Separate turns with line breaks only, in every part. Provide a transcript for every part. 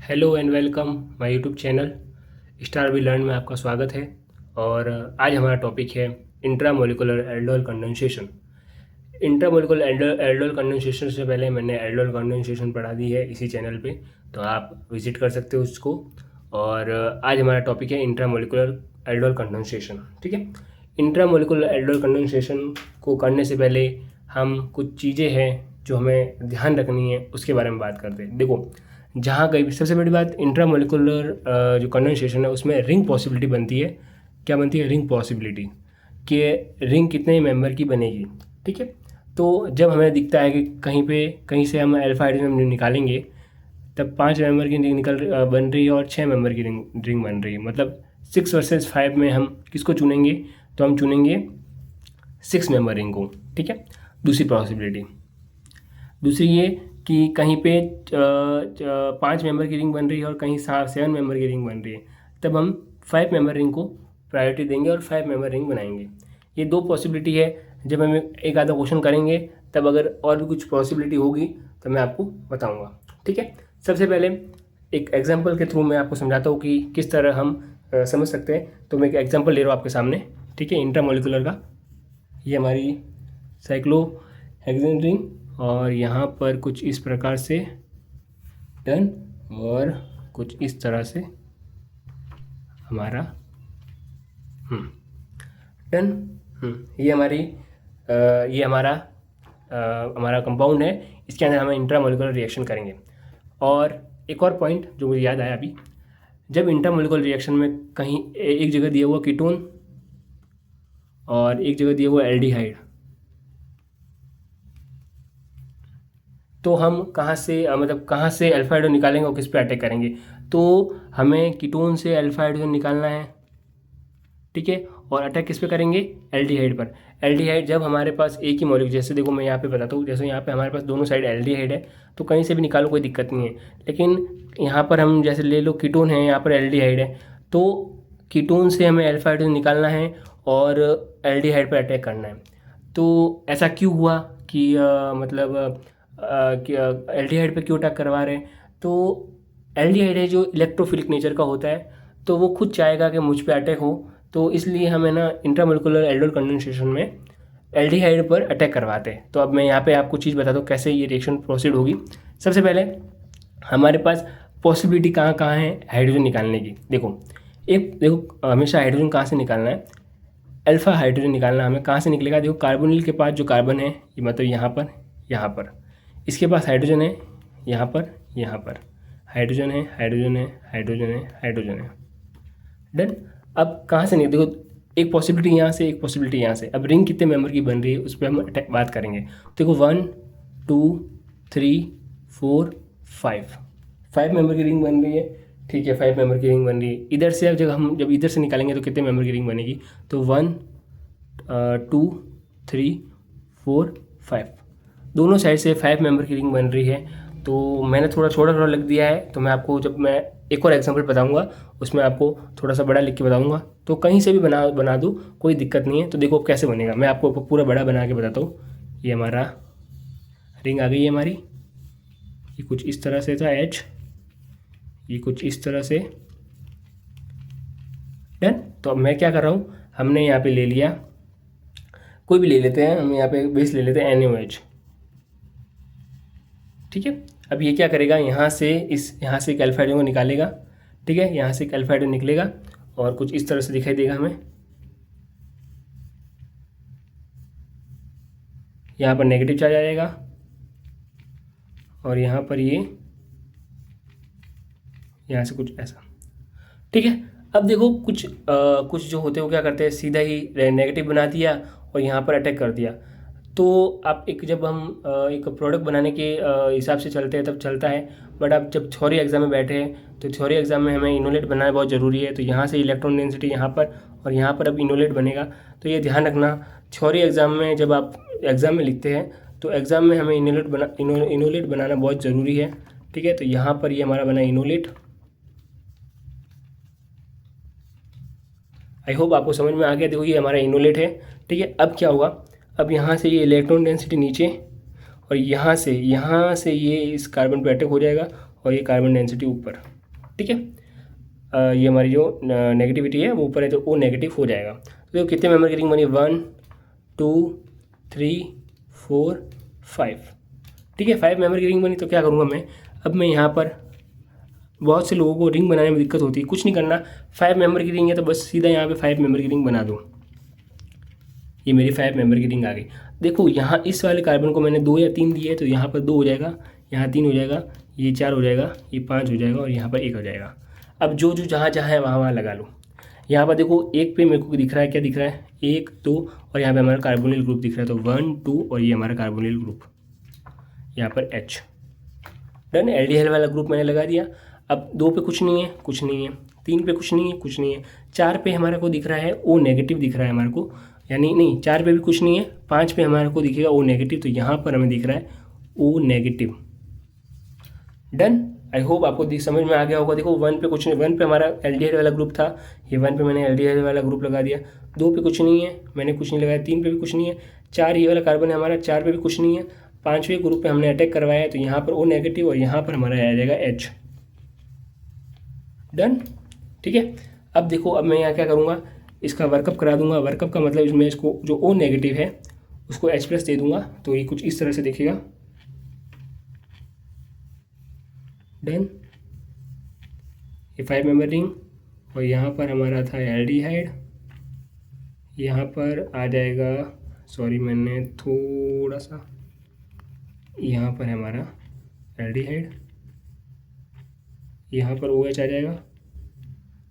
Hello and welcome my YouTube channel star we learn में आपका स्वागत है। और आज हमारा टॉपिक है intramolecular aldol condensation. Intramolecular aldol condensation से पहले मैंने एल्डोल कंडेंसेशन पढ़ा दी है इसी चैनल पे, तो आप विजिट कर सकते हो उसको। और आज हमारा टॉपिक है इंट्रामोलिकुलर एल्डोल कंडेंसेशन। ठीक है, इंट्रामोलिकुलर एल्डोल कंडेंसेशन को करने से पहले हम कुछ चीज़ें हैं जो हमें ध्यान रखनी है उसके बारे में बात करते हैं। देखो, जहाँ कहीं भी सबसे बड़ी बात इंट्रामोलिकुलर जो कंडेंसेशन है उसमें रिंग पॉसिबिलिटी बनती है। क्या बनती है? रिंग पॉसिबिलिटी कि रिंग कितने मेंबर की बनेगी। ठीक है, तो जब हमें दिखता है कि कहीं से हम अल्फा हाइड्रोजन निकालेंगे, तब 5 मेंबर की रिंग बन रही है और 6 मेंबर की रिंग बन रही है। मतलब 6 वर्सेस 5 में हम किसको चुनेंगे? तो हम चुनेंगे 6 मेंबर रिंग को। ठीक है, दूसरी पॉसिबिलिटी। दूसरी ये कि कहीं पे 5 मेंबर की रिंग बन रही है और कहीं 7 मेंबर की रिंग बन रही है, तब हम 5 मेंबर रिंग को प्रायोरिटी देंगे और 5 मेंबर रिंग बनाएंगे। ये दो पॉसिबिलिटी है। जब हम एक आधा क्वेश्चन करेंगे तब अगर और भी कुछ पॉसिबिलिटी होगी तो मैं आपको बताऊंगा। ठीक है, सबसे पहले एक एग्जांपल के थ्रू मैं आपको समझाता हूँ कि किस तरह हम समझ सकते हैं। तो मैं एक एग्जांपल ले रहा हूँ आपके सामने। ठीक है, इंट्रामोलिकुलर का ये हमारी साइक्लोहेक्सेन रिंग और यहाँ पर कुछ इस प्रकार से डन और कुछ इस तरह से हमारा डन। ये हमारा कंपाउंड है। इसके अंदर हम इंट्रामोलिकुलर रिएक्शन करेंगे। और एक और पॉइंट जो मुझे याद आया अभी, जब इंट्रामोलिकुलर रिएक्शन में कहीं एक जगह दिया हुआ कीटोन और एक जगह दिया हुआ एल्डिहाइड, तो हम कहाँ से अल्फा हाइड्रोजन निकालेंगे और किस पे अटैक करेंगे? तो हमें कीटोन से अल्फा हाइड्रोजन निकालना है। ठीक है, और अटैक किस पे करेंगे? एल्डिहाइड पर। एल्डिहाइड जब हमारे पास एक ही मॉलिक्यूल, जैसे देखो मैं यहाँ पे बताता हूँ, जैसे यहाँ पे हमारे पास दोनों साइड एल्डिहाइड है तो कहीं से भी निकालो कोई दिक्कत नहीं है। लेकिन यहाँ पर हम जैसे ले लो कीटोन है, यहाँ पर एल्डिहाइड है, तो कीटोन से हमें अल्फा हाइड्रोजन निकालना है और एल्डिहाइड पर अटैक करना है। तो ऐसा क्यों हुआ कि कि एल्डिहाइड पे क्यों अटैक करवा रहे हैं? तो एल्डिहाइड है जो इलेक्ट्रोफिलिक नेचर का होता है, तो वो खुद चाहेगा कि मुझ पे अटैक हो, तो इसलिए हमें ना इंट्रामोलिकुलर एल्डोल कंडेंसेशन में एल्डिहाइड पर अटैक करवाते हैं। तो अब मैं यहाँ पे आपको चीज़ बताता हूँ कैसे ये रिएक्शन प्रोसीड होगी। सबसे पहले हमारे पास पॉसिबिलिटी कहाँ कहाँ है हाइड्रोजन निकालने की। देखो हमेशा हाइड्रोजन कहाँ से निकालना है? अल्फा हाइड्रोजन निकालना। हमें कहाँ से निकलेगा? देखो, कार्बोनिल के पास जो कार्बन है, ये मतलब यहाँ पर इसके पास हाइड्रोजन है, यहाँ पर हाइड्रोजन है, डन। अब कहाँ से नहीं, देखो एक पॉसिबिलिटी यहाँ से, एक पॉसिबिलिटी यहाँ से। अब रिंग कितने मेंबर की बन रही है उस पर हम बात करेंगे। देखो 1 2 3 4 5 मेंबर की रिंग बन रही है। ठीक है, 5 मेंबर की रिंग बन रही है। इधर से अब जब इधर से निकालेंगे तो कितने मेंबर की रिंग बनेगी? तो 1 2 3 4 5, दोनों साइड से 5 मेंबर की रिंग बन रही है। तो मैंने थोड़ा लिख दिया है, तो मैं आपको जब मैं एक और एग्जांपल बताऊंगा उसमें आपको थोड़ा सा बड़ा लिख के बताऊंगा। तो कहीं से भी बना दो, कोई दिक्कत नहीं है। तो देखो कैसे बनेगा, मैं आपको पूरा बड़ा बना के बताता हूँ। ये हमारा रिंग आ गई है हमारी। ये कुछ इस तरह से था एच, ये कुछ इस तरह से, डन। तो अब मैं क्या कर रहा हूँ, हमने यहाँ पे ले लिया, कोई भी ले लेते हैं, हम यहाँ पे बेस ले लेते हैं NaOH। ठीक है, अब ये क्या करेगा, यहाँ से एक अल्फा हाइड्रोजन को निकालेगा। ठीक है, यहाँ से एक अल्फा हाइड्रोजन निकलेगा और कुछ इस तरह से दिखाई देगा हमें। यहाँ पर नेगेटिव चार्ज आ जाएगा और यहाँ पर ये यहाँ से कुछ ऐसा। ठीक है, अब देखो कुछ जो होते हैं वो क्या करते हैं, सीधा ही नेगेटिव बना दिया और यहाँ पर अटैक कर दिया। तो आप जब हम एक प्रोडक्ट बनाने के हिसाब से चलते हैं तब चलता है, बट आप जब थ्योरी एग्जाम में बैठे हैं तो थ्योरी एग्जाम में हमें इनोलेट बनाना बहुत ज़रूरी है। तो यहाँ से इलेक्ट्रॉन डेंसिटी यहाँ पर और यहाँ पर अब इनोलेट बनेगा। तो ये ध्यान रखना, थ्योरी एग्जाम में जब आप एग्ज़ाम में लिखते हैं तो एग्ज़ाम में हमें इनोलेट बनाना बहुत ज़रूरी है। ठीक है, तो यहाँ पर ये हमारा बना इनोलेट। आई होप आपको समझ में आ गया। देखो ये हमारा इनोलेट है। ठीक है, अब क्या हुआ, अब यहाँ से ये इलेक्ट्रॉन डेंसिटी नीचे और यहाँ से ये इस कार्बन पे अटैक हो जाएगा और ये कार्बन डेंसिटी ऊपर, ठीक है। ये हमारी जो नेगेटिविटी है वो ऊपर है तो ओ नेगेटिव हो जाएगा। तो देखो कितने मेंबर की रिंग बनी, 1 2 3 4 5, ठीक है। 5 मेंबर की रिंग बनी। तो क्या करूँगा मैं, अब मैं यहाँ पर बहुत से लोगों को रिंग बनाने में दिक्कत होती है, कुछ नहीं करना, 5 मेंबर की रिंग है तो बस सीधा यहाँ पे 5 मेंबर की रिंग बना दूँ। ये मेरी 5 मेंबर की रिंग आ गई। देखो यहाँ इस वाले कार्बन को मैंने 2 या 3 दिए तो यहाँ पर 2 हो जाएगा, यहाँ 3 हो जाएगा, ये 4 हो जाएगा, ये 5 हो जाएगा और यहाँ पर 1 हो जाएगा। अब जो जो जहाँ जहाँ है वहाँ वहाँ लगा लो। यहाँ पर देखो एक पे मेरे को दिख रहा है, क्या दिख रहा है, 1 2 और यहाँ पे हमारा कार्बोनिल ग्रुप दिख रहा है, तो 1 2 और ये हमारा कार्बोनिल ग्रुप, यहाँ पर H। डन, एल्डिहाइड वाला ग्रुप मैंने लगा दिया। अब 2 पे कुछ नहीं है, कुछ नहीं है, 3 पे कुछ नहीं है, कुछ नहीं है, 4 पे हमारे को दिख रहा है O नेगेटिव दिख रहा है हमारे को, यानी नहीं 4 पे भी कुछ नहीं है, 5 पे हमारे को दिखेगा O नेगेटिव, तो यहाँ पर हमें दिख रहा है O negative. Done, I hope आपको समझ में आ गया होगा। देखो 1 पे कुछ नहीं, 1 पे हमारा एल्डिहाइड वाला ग्रुप था, ये 1 पे मैंने एल्डिहाइड वाला ग्रुप लगा दिया। 2 पे कुछ नहीं है, मैंने कुछ नहीं लगाया, 3 पे भी कुछ नहीं है, 4 ये वाला कार्बन है हमारा, 4 पे भी कुछ नहीं है, 5वें ग्रुप पे हमने अटैक करवाया है तो यहाँ पर O नेगेटिव और यहाँ पर हमारा आ जाएगा H। डन, ठीक है। अब देखो, अब मैं यहाँ क्या करूँगा, इसका वर्कअप करा दूंगा। वर्कअप का मतलब इसमें इसको जो O नेगेटिव है उसको H+ दे दूंगा, तो ये कुछ इस तरह से दिखेगा। डन, ये 5 मेंबर रिंग और यहाँ पर हमारा था एल्डिहाइड, यहाँ पर आ जाएगा, सॉरी मैंने थोड़ा सा, यहाँ पर है हमारा एल्डिहाइड, यहाँ पर OH आ जाएगा,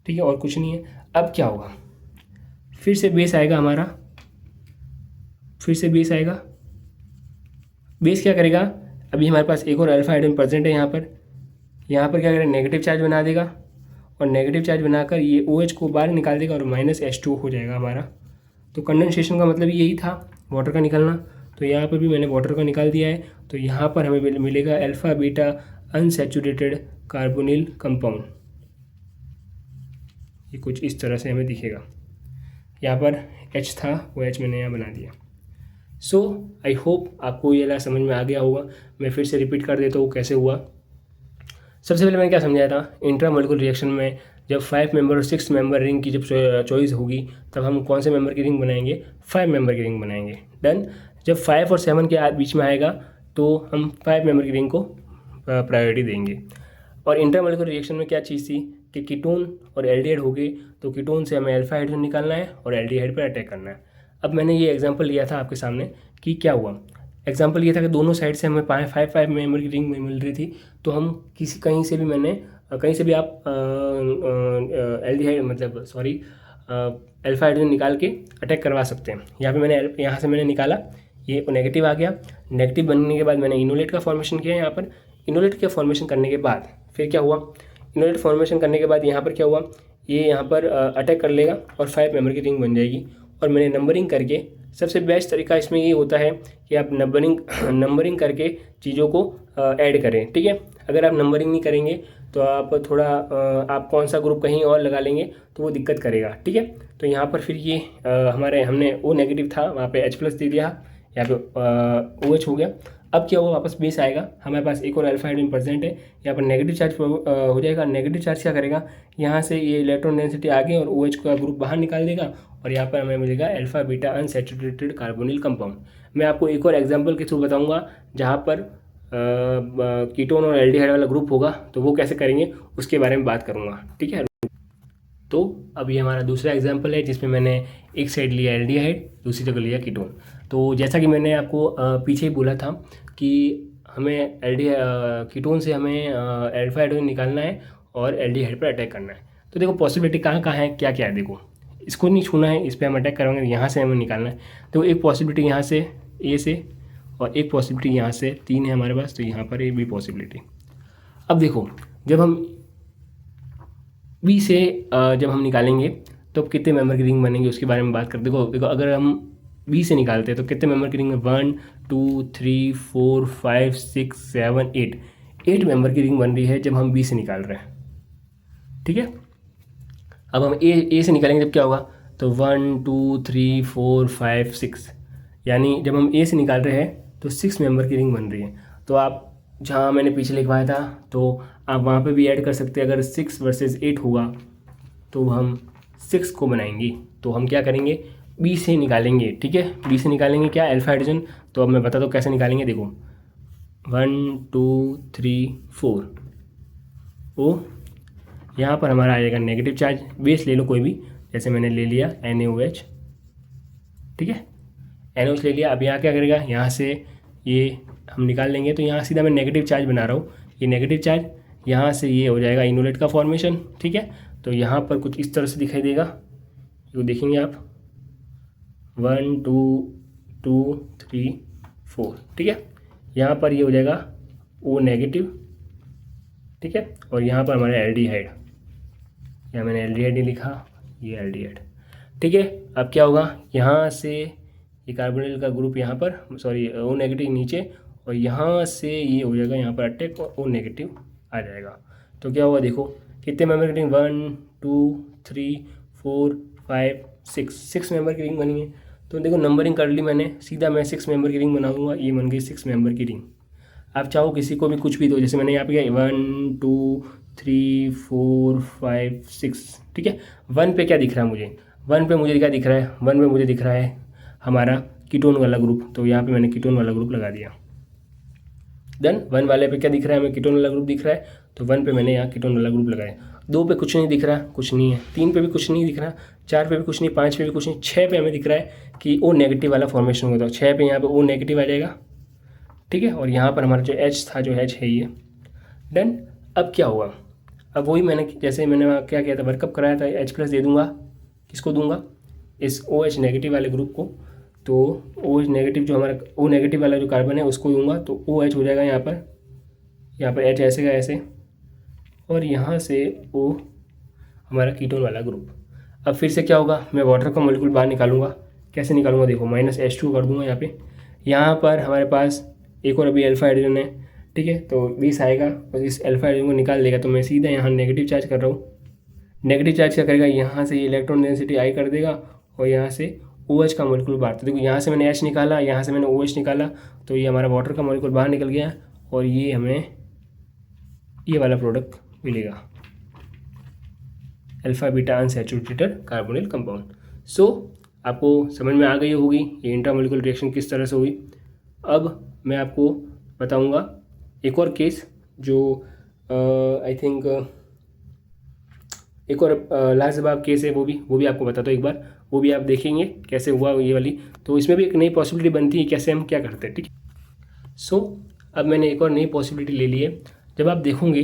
ठीक है, और कुछ नहीं है। अब क्या होगा, फिर से बेस आएगा हमारा, फिर से बेस आएगा। बेस क्या करेगा, अभी हमारे पास एक और अल्फा हाइड्रोजन प्रेजेंट है यहाँ पर क्या करेगा, नेगेटिव चार्ज बना देगा और नेगेटिव चार्ज बनाकर ये OH को बाहर निकाल देगा और -H2 हो जाएगा हमारा। तो कंडेंसेशन का मतलब यही था, वाटर का निकालना। तो यहाँ पर भी मैंने वाटर का निकाल दिया है, तो यहाँ पर हमें मिलेगा alpha beta unsaturated carbonyl compound. ये कुछ इस तरह से हमें दिखेगा। यहाँ पर H था, वो H मैंने यहाँ बना दिया। सो आई होप आपको ये समझ में आ गया होगा। मैं फिर से रिपीट कर देता हूँ कैसे हुआ। सबसे पहले मैंने क्या समझाया था, इंट्रामोलिकुलर रिएक्शन में जब 5 मेंबर और 6 मेंबर रिंग की जब चॉइस होगी तब हम कौन से मेंबर की रिंग बनाएंगे, 5 मेंबर की रिंग बनाएंगे। डन, जब 5 और 7 के बीच में आएगा तो हम 5 मेंबर की रिंग को प्रायोरिटी देंगे। और इंट्रामोलिकुलर रिएक्शन में क्या चीज़ थी कि कीटोन और एल्डिहाइड हो गए, तो कीटोन से हमें अल्फा हाइड्रोजन निकालना है और एल्डिहाइड पर अटैक करना है। अब मैंने ये एग्जांपल लिया था आपके सामने कि क्या हुआ। एग्जांपल ये था कि दोनों साइड से हमें 5 मेंबर की रिंग मिल रही थी, तो हम कहीं से भी आप एल्डिहाइड मतलब सॉरी अल्फा हाइड्रोजन निकाल के अटैक करवा सकते हैं। यहाँ से मैंने निकाला, ये नेगेटिव आ गया। नेगेटिव बनने के बाद मैंने इनोलेट का फॉर्मेशन किया। यहाँ पर इनोलेट का फॉर्मेशन करने के बाद फिर क्या हुआ, इनोलेट फॉर्मेशन करने के बाद यहाँ पर क्या हुआ, ये यहाँ पर अटैक कर लेगा और 5 मेंबर की रिंग बन जाएगी। और मैंने नंबरिंग करके, सबसे बेस्ट तरीका इसमें ये होता है कि आप नंबरिंग करके चीज़ों को ऐड करें, ठीक है। अगर आप नंबरिंग नहीं करेंगे तो आप थोड़ा आप कौन सा ग्रुप कहीं और लगा लेंगे तो वो दिक्कत करेगा, ठीक है। तो यहाँ पर फिर ये हमने O नेगेटिव था, वहाँ पे H+ दे दिया, यहाँ पे OH हो गया। अब क्या हुआ, वापस बेस आएगा, हमारे पास एक और अल्फा हाइड्रोजन प्रेजेंट है, यहाँ पर नेगेटिव चार्ज हो जाएगा। नेगेटिव चार्ज क्या करेगा, यहाँ से ये इलेक्ट्रॉन डेंसिटी आगे और OH का ग्रुप बाहर निकाल देगा और यहाँ पर हमें मिलेगा alpha beta unsaturated carbonyl compound. मैं आपको एक और एग्जांपल के थ्रू बताऊंगा जहाँ पर कीटोन और एल्डिहाइड वाला ग्रुप होगा तो वो कैसे करेंगे उसके बारे में बात करूँगा, ठीक है। तो अब ये हमारा दूसरा एग्जाम्पल है जिसमें मैंने एक साइड लिया एल्डिहाइड, दूसरी जगह लिया कीटोन। तो जैसा कि मैंने आपको पीछे ही बोला था कि हमें कीटोन से हमें अल्फा हाइड्रोजन निकालना है और एल्डिहाइड पर अटैक करना है। तो देखो पॉसिबिलिटी कहाँ कहाँ है, क्या क्या है, देखो इसको नहीं छूना है, इस पर हम अटैक करेंगे, यहाँ से हमें निकालना है। तो एक पॉसिबिलिटी यहाँ से ए से और एक पॉसिबिलिटी यहाँ से, 3 है हमारे पास, तो यहाँ पर ये भी पॉसिबिलिटी। अब देखो जब हम बी से जब हम निकालेंगे तो कितने मेंबर की रिंग बनेंगे उसके बारे में बात करते। देखो अगर हम बी से निकालते हैं तो कितने मेंबर की रिंग में 1 2 3 4 5 6 7 8 मेंबर की रिंग बन रही है जब हम बी से निकाल रहे हैं, ठीक है। अब हम ए से निकालेंगे जब क्या होगा, तो 1 2 3 4 5 6, यानी जब हम ए से निकाल रहे हैं तो 6 मेंबर की रिंग बन रही है। तो आप जहाँ मैंने पीछे लिखवाया था तो आप वहाँ पे भी ऐड कर सकते हैं। अगर 6 वर्सेस 8 होगा तो हम 6 को बनाएंगे, तो हम क्या करेंगे, बी से निकालेंगे। ठीक है, बी से निकालेंगे क्या, अल्फा हाइड्रोजन। तो अब मैं बता दूँ कैसे निकालेंगे, देखो 1 2 3 4 ओ, यहाँ पर हमारा आ जाएगा नेगेटिव चार्ज। बेस ले लो कोई भी, जैसे मैंने ले लिया NaOH। ठीक है, NaOH ले लिया। अब यहाँ क्या करेगा, यहाँ से ये हम निकाल लेंगे, तो यहाँ सीधा मैं नेगेटिव चार्ज बना रहा हूँ। ये नेगेटिव चार्ज यहाँ से ये हो जाएगा इनोलेट का फॉर्मेशन। ठीक है, तो यहाँ पर कुछ इस तरह से दिखाई देगा, जो देखेंगे आप 1 2 2 3 4। ठीक है, यहाँ पर ये हो जाएगा O नेगेटिव। ठीक है, और यहाँ पर हमारा एल्डिहाइड, यहाँ मैंने एल्डिहाइड नहीं लिखा, ये एल्डिहाइड। ठीक है, अब क्या होगा, यहाँ से ये कार्बोनिल का ग्रुप यहाँ पर, सॉरी O नेगेटिव नीचे, और यहाँ से ये हो जाएगा यहाँ पर अटैक और O नेगेटिव आ जाएगा। तो क्या होगा, देखो कितने मेंबर की रिंग, 1 2 3 4 5 6 मेंबर की रिंग बनी है। तो देखो नंबरिंग कर ली मैंने, सीधा मैं 6 मेंबर की रिंग बनाऊंगा। ये बन गई 6 मेंबर की रिंग। आप चाहो किसी को भी कुछ भी दो, जैसे मैंने यहाँ पे किया 1 2 3 4 5 6। ठीक है, 1 पे क्या दिख रहा है मुझे, 1 पे मुझे क्या दिख रहा है, 1 पे मुझे दिख रहा है हमारा कीटोन वाला ग्रुप, तो यहाँ पे मैंने कीटोन वाला ग्रुप लगा दिया। देन 1 वाले पे क्या दिख रहा है, हमें कीटोन वाला ग्रुप दिख रहा है, तो 1 पे मैंने यहाँ कीटोन वाला ग्रुप लगाया। 2 पे कुछ नहीं दिख रहा, कुछ नहीं है। 3 पे भी कुछ नहीं दिख रहा, 4 पे भी कुछ नहीं, 5 पे भी कुछ नहीं, 6 पे हमें दिख रहा है कि O नेगेटिव वाला फॉर्मेशन होता है। 6 पे यहाँ पे O नेगेटिव आ जाएगा। ठीक है, और यहाँ पर हमारा जो H था, जो H है ये। देन अब क्या हुआ, अब वही मैंने जैसे मैंने क्या किया था, वर्कअप कराया था, H+ दे दूंगा, किसको दूंगा, इस OH नेगेटिव वाले ग्रुप को। तो OH नेगेटिव जो हमारा O नेगेटिव वाला जो कार्बन है उसको दूंगा, तो OH हो जाएगा यहाँ पर H ऐसे का ऐसे, और यहाँ से O हमारा कीटोन वाला ग्रुप। अब फिर से क्या होगा, मैं वाटर का मॉलिक्यूल बाहर निकालूंगा। कैसे निकालूंगा, देखो -H2 कर दूंगा यहाँ पे। यहाँ पर हमारे पास एक और अभी अल्फा हाइड्रोजन है। ठीक है, तो 20 आएगा और इस अल्फा हाइड्रोजन को निकाल देगा। तो मैं सीधा यहाँ नेगेटिव चार्ज कर रहा हूँ। नेगेटिव चार्ज क्या करेगा, यहाँ से ये इलेक्ट्रॉन डेंसिटी I कर देगा, और यहाँ से OH का मॉलिक्यूल बाहर। तो देखो यहाँ से मैंने H निकाला, यहाँ से मैंने OH निकाला, तो ये हमारा वाटर का मॉलिक्यूल बाहर निकल गया, और ये हमें ये वाला प्रोडक्ट मिलेगा, alpha beta unsaturated carbonyl compound. So आपको समझ में आ गई होगी ये इंट्रामोलिकुलर रिएक्शन किस तरह से हुई। अब मैं आपको बताऊंगा एक और केस, जो आई थिंक एक और लाजवाब केस है, वो भी आपको बताता हूँ एक बार, वो भी आप देखेंगे कैसे हुआ ये वाली। तो इसमें भी एक नई पॉसिबिलिटी बनती है, कैसे हम क्या करते हैं। ठीक है, सो अब मैंने एक और नई पॉसिबिलिटी ले ली है। जब आप देखोगे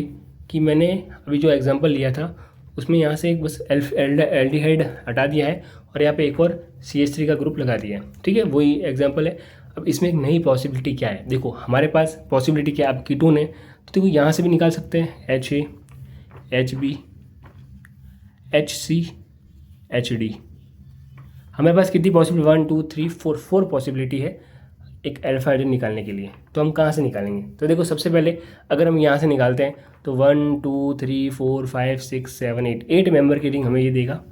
कि मैंने अभी जो एग्जांपल लिया था उसमें यहाँ से एक बस एल्डिहाइड हटा दिया है, और यहाँ पे एक और CH3 का ग्रुप लगा दिया है। ठीक है, वही एग्जांपल है। अब इसमें एक नई पॉसिबिलिटी क्या है, देखो हमारे पास पॉसिबिलिटी क्या है, अब कीटोन है तो देखो यहाँ से भी निकाल सकते हैं, HA HB HC HD। हमारे पास कितनी पॉसिबिलिटी, 1 2 3 4 पॉसिबिलिटी है एक अल्फा हाइड्रोजन निकालने के लिए। तो हम कहाँ से निकालेंगे, तो देखो सबसे पहले अगर हम यहाँ से निकालते हैं तो 1 2 3 4 5 6 7 8 मेंबर की रिंग हमें ये देगा।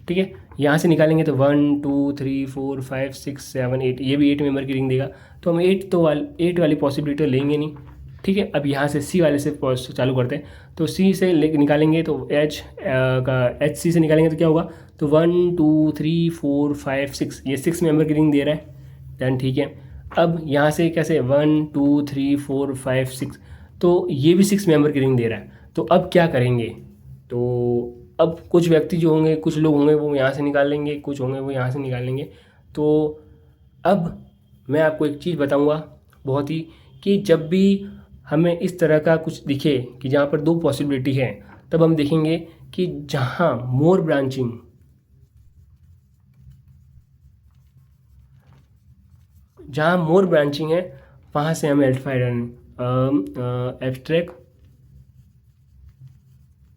ठीक है, यहाँ से निकालेंगे तो 1 2 3 4 5 6 7 8, ये भी 8 मेंबर की रिंग देगा। तो हम 8 वाली पॉसिबिलिटी तो लेंगे नहीं। ठीक है, अब यहाँ से C वाले से चालू करते हैं, तो C से निकालेंगे तो HC से निकालेंगे तो क्या होगा, तो 1 2 3 4 5 6, ये 6 मेंबर की रिंग दे रहा है। दैन ठीक है, अब यहाँ से कैसे 1 2 3 4 5 6, तो ये भी 6 मेंबर की रिंग दे रहा है। तो अब क्या करेंगे, तो अब कुछ व्यक्ति जो होंगे, कुछ लोग होंगे वो यहाँ से निकाल लेंगे, कुछ होंगे वो यहाँ से निकाल लेंगे। तो अब मैं आपको एक चीज़ बताऊँगा बहुत ही, कि जब भी हमें इस तरह का कुछ दिखे कि जहाँ पर 2 पॉसिबिलिटी है, तब हम देखेंगे कि जहाँ मोर ब्रांचिंग है वहाँ से हमें alpha hydrogen abstract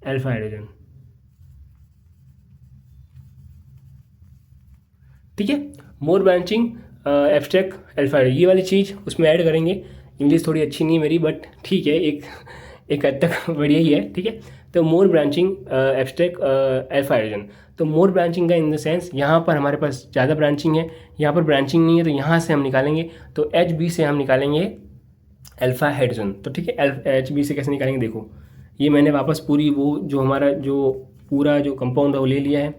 alpha hydrogen. ठीक है, मोर ब्रांचिंग एब्स्ट्रैक्ट अल्फा हाइड्रोजन, ये वाली चीज़ उसमें ऐड करेंगे। इंग्लिश थोड़ी अच्छी नहीं है मेरी, बट ठीक है, एक हद तक बढ़िया ही है। ठीक है, तो मोर ब्रांचिंग एब्स्ट्रैक्ट अल्फा हाइड्रोजन। तो मोर ब्रांचिंग का इन द सेंस यहाँ पर हमारे पास ज़्यादा ब्रांचिंग है, यहाँ पर ब्रांचिंग नहीं है, तो यहाँ से हम निकालेंगे तो HB से हम निकालेंगे अल्फा हाइड्रोजन। तो ठीक है, HB से कैसे निकालेंगे, देखो ये मैंने वापस पूरी वो जो हमारा जो पूरा जो कंपाउंड है वो ले लिया है।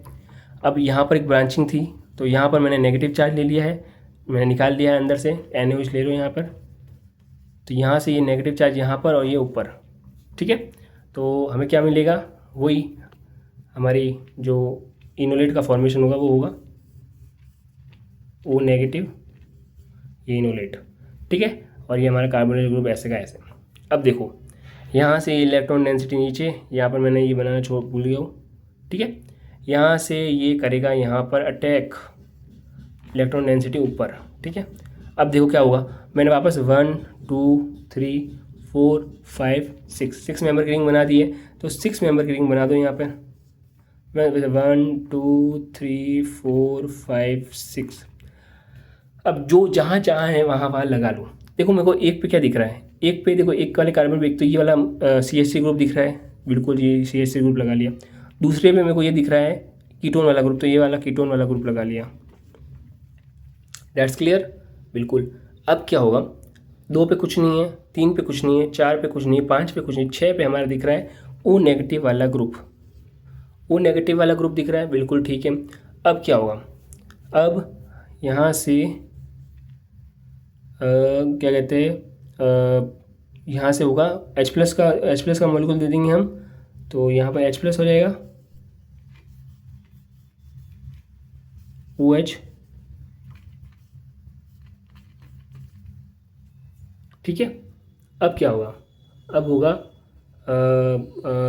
अब यहाँ पर एक ब्रांचिंग थी तो यहाँ पर मैंने नेगेटिव चार्ज ले लिया है, मैंने निकाल दिया है अंदर से, NaOH ले लो यहाँ पर। तो यहाँ से ये नेगेटिव चार्ज यहाँ पर और ये ऊपर, ठीक है। तो हमें क्या मिलेगा, वही हमारी जो इनोलेट का फॉर्मेशन होगा वो होगा O नेगेटिव, ये इनोलेट, ठीक है। और ये हमारा कार्बोनिल ग्रुप ऐसे का ऐसे। अब देखो यहाँ से इलेक्ट्रॉन डेंसिटी नीचे, यहाँ पर मैंने ये बनाना छोड़ भूल गया हूँ, ठीक है। यहाँ से ये करेगा यहाँ पर अटैक, इलेक्ट्रॉन डेंसिटी ऊपर, ठीक है। अब देखो क्या होगा, मैंने वापस 1 2 3 4 5 6 मेंबर की रिंग बना दी है। तो 6 मेंबर की रिंग बना दो यहाँ पर, 1 2 3 4 5 6। अब जो जहाँ जहाँ है वहाँ वहाँ लगा लो। देखो मेरे को एक पे क्या दिख रहा है, एक पे देखो एक वाले कार्बन पे एक तो ये वाला CH3 ग्रुप दिख रहा है, बिल्कुल ये CH3 ग्रुप लगा लिया। दूसरे पे मेरे को ये दिख रहा है कीटोन वाला ग्रुप, तो ये वाला कीटोन वाला ग्रुप लगा लिया। दैट्स क्लियर, बिल्कुल। अब क्या होगा, 2 पे कुछ नहीं है, 3 पे कुछ नहीं है, 4 पे कुछ नहीं है, 5 पे कुछ नहीं, 6 पे हमारा दिख रहा है O नेगेटिव वाला ग्रुप, O नेगेटिव वाला ग्रुप दिख रहा है, बिल्कुल ठीक है। अब क्या होगा, अब यहाँ से क्या कहते हैं, यहाँ से होगा H+ का मॉलिक्यूल दे देंगे हम, तो यहाँ पर H+ हो जाएगा, OH, ठीक है। अब क्या होगा, अब होगा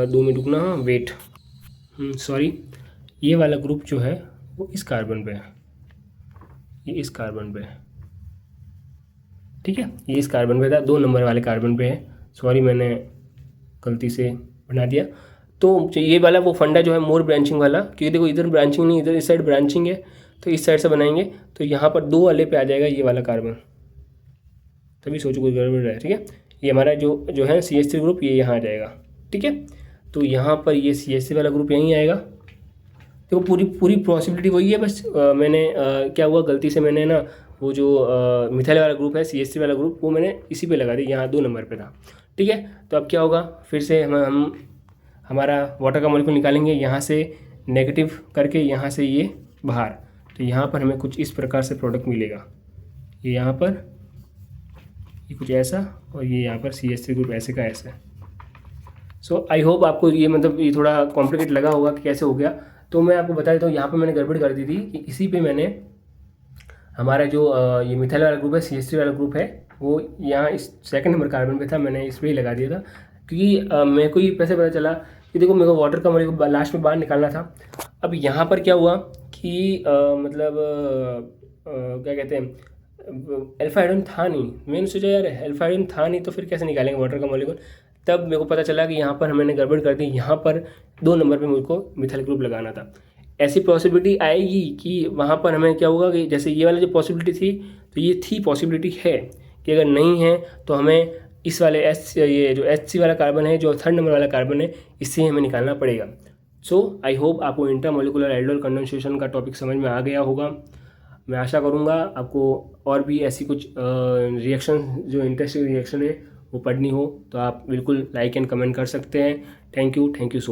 2 मिनट रुकना, हाँ वेट, सॉरी, ये वाला ग्रुप जो है वो इस कार्बन पे है, ये इस कार्बन पे है, ठीक है। ये इस कार्बन पे था, 2 नंबर वाले कार्बन पे है, सॉरी मैंने गलती से बना दिया। तो ये वाला वो फंडा जो है मोर ब्रांचिंग वाला, क्योंकि देखो इधर ब्रांचिंग नहीं, इधर इस साइड ब्रांचिंग है, तो इस साइड से बनाएंगे तो यहाँ पर 2 वाले पे आ जाएगा ये वाला कार्बन, तभी सोचो कोई गड़बड़ है, ठीक है। ये हमारा जो है CH3 ग्रुप ये यहाँ आ जाएगा, ठीक है। तो यहाँ पर ये CH3 वाला ग्रुप यहीं आएगा। देखो पूरी पॉसिबिलिटी वही है, बस मैंने क्या हुआ, गलती से मैंने ना वो जो मिथाइल वाला ग्रुप है CH3 वाला ग्रुप वो मैंने इसी पे लगा दी, यहाँ 2 नंबर पे था, ठीक है। तो अब क्या होगा, फिर से हम हमारा वाटर का मॉलिक्यूल निकालेंगे, यहाँ से नेगेटिव करके यहाँ से ये बाहर, तो यहाँ पर हमें कुछ इस प्रकार से प्रोडक्ट मिलेगा, ये यहाँ पर ये कुछ ऐसा, और ये यहाँ पर CH3 ग्रुप ऐसे का ऐसे। सो आई होप आपको ये मतलब ये थोड़ा कॉम्प्लिकेट लगा होगा कि कैसे हो गया। तो मैं आपको बता देता हूँ, यहाँ पर मैंने गड़बड़ कर दी थी कि इसी पे मैंने हमारा जो ये मिथाइल वाला ग्रुप है CH3 वाला ग्रुप है वो यहाँ इस 2nd नंबर कार्बन पे था, मैंने इस पर ही लगा दिया था, क्योंकि मेरे को ये कैसे पता चला कि देखो मेरे को वाटर का मॉलिक्यूल लास्ट में बाहर निकालना था। अब यहाँ पर क्या हुआ कि मतलब क्या कहते हैं, अल्फा हाइड्रोजन था नहीं, मैंने सोचा यार अल्फा हाइड्रोजन था नहीं तो फिर कैसे निकालेंगे वाटर का मॉलिक्यूल। तब मेरे को पता चला कि यहाँ पर मैंने गड़बड़ कर दी, यहाँ पर 2 नंबर पे मुझको मिथाइल ग्रुप लगाना था। ऐसी पॉसिबिलिटी आएगी कि वहाँ पर हमें क्या होगा कि जैसे ये वाला जो पॉसिबिलिटी थी तो ये थी, पॉसिबिलिटी है कि अगर नहीं है तो हमें इस वाले ये जो HC वाला कार्बन है, जो 3rd नंबर वाला कार्बन है, इससे हमें निकालना पड़ेगा। सो आई होप आपको इंट्रामोलिकुलर एल्डोल कंडेंसेशन का टॉपिक समझ में आ गया होगा। मैं आशा करूँगा आपको और भी ऐसी कुछ रिएक्शन जो इंटरेस्टिंग रिएक्शन है वो पढ़नी हो तो आप बिल्कुल लाइक एंड कमेंट कर सकते हैं। Thank you so